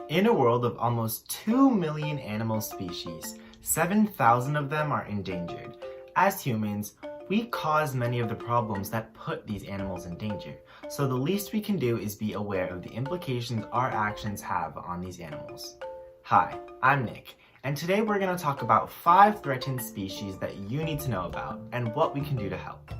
In a world of almost 2 million animal species, 7,000 of them are endangered. As humans, we cause many of the problems that put these animals in danger, so the least we can do is be aware of the implications our actions have on these animals. Hi, I'm Nick, and today we're going to talk about 5 threatened species that you need to know about and what we can do to help.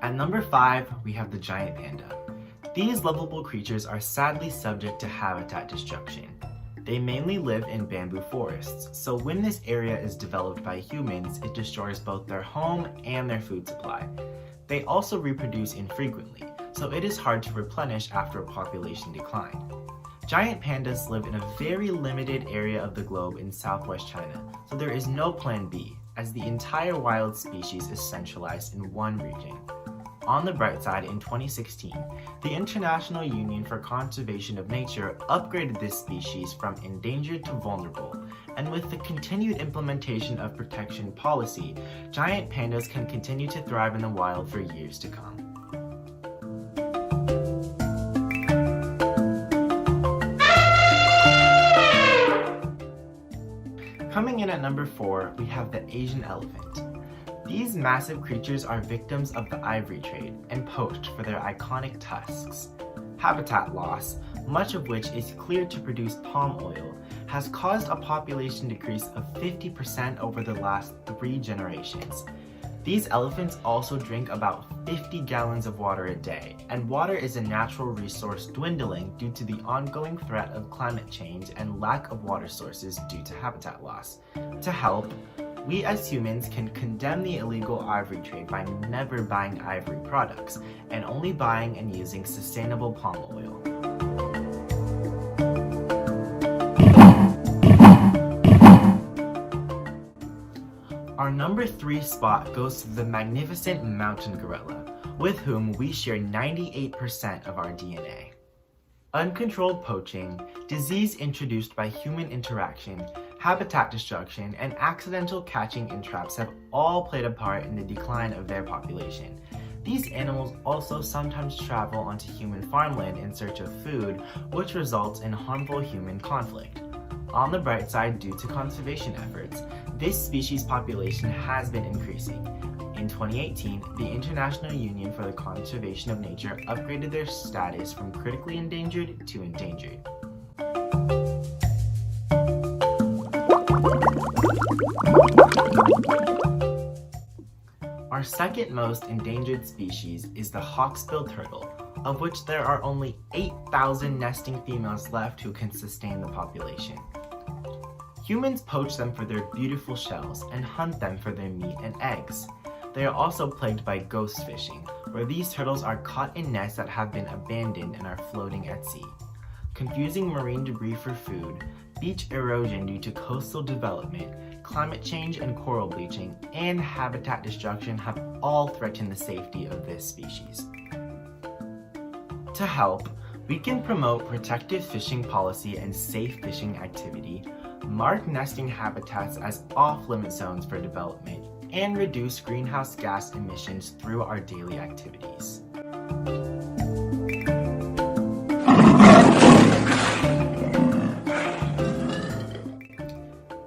At number 5, we have the giant panda. These lovable creatures are sadly subject to habitat destruction. They mainly live in bamboo forests, so when this area is developed by humans, it destroys both their home and their food supply. They also reproduce infrequently, so it is hard to replenish after a population decline. Giant pandas live in a very limited area of the globe in southwest China, so there is no plan B, as the entire wild species is centralized in one region. On the bright side, in 2016, the International Union for Conservation of Nature upgraded this species from endangered to vulnerable, and with the continued implementation of protection policy, giant pandas can continue to thrive in the wild for years to come. Coming in at number 4, we have the Asian elephant. These massive creatures are victims of the ivory trade and poached for their iconic tusks. Habitat loss, much of which is cleared to produce palm oil, has caused a population decrease of 50% over the last 3 generations. These elephants also drink about 50 gallons of water a day, and water is a natural resource dwindling due to the ongoing threat of climate change and lack of water sources due to habitat loss. To help, we as humans can condemn the illegal ivory trade by never buying ivory products and only buying and using sustainable palm oil. Our number 3 spot goes to the magnificent mountain gorilla, with whom we share 98% of our DNA. Uncontrolled poaching, disease introduced by human interaction, habitat destruction, and accidental catching in traps have all played a part in the decline of their population. These animals also sometimes travel onto human farmland in search of food, which results in harmful human conflict. On the bright side, due to conservation efforts, this species population has been increasing. In 2018, the International Union for the Conservation of Nature upgraded their status from critically endangered to endangered. Our second most endangered species is the Hawksbill Turtle, of which there are only 8,000 nesting females left who can sustain the population. Humans poach them for their beautiful shells and hunt them for their meat and eggs. They are also plagued by ghost fishing, where these turtles are caught in nets that have been abandoned and are floating at sea. Confusing marine debris for food, beach erosion due to coastal development, climate change and coral bleaching, and habitat destruction have all threatened the safety of this species. To help, we can promote protective fishing policy and safe fishing activity, mark nesting habitats as off-limit zones for development, and reduce greenhouse gas emissions through our daily activities.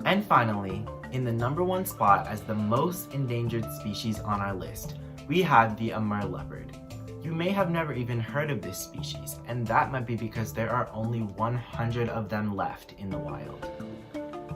And finally, in the number 1 spot as the most endangered species on our list, we have the Amer Leopard. You may have never even heard of this species, and that might be because there are only 100 of them left in the wild.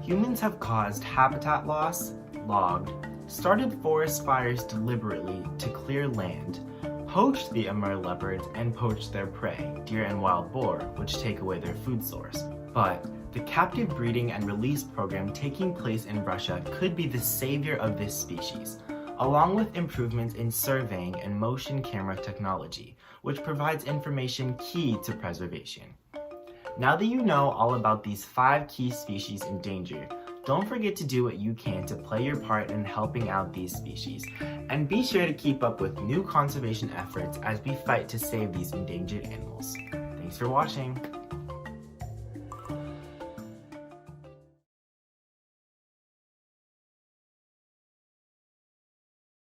Humans have caused habitat loss, logged, started forest fires deliberately to clear land, poached the Amer leopards, and poached their prey, deer and wild boar, which take away their food source. But the captive breeding and release program taking place in Russia could be the savior of this species, along with improvements in surveying and motion camera technology, which provides information key to preservation. Now that you know all about these 5 key species in danger, don't forget to do what you can to play your part in helping out these species, and be sure to keep up with new conservation efforts as we fight to save these endangered animals. Thanks for watching!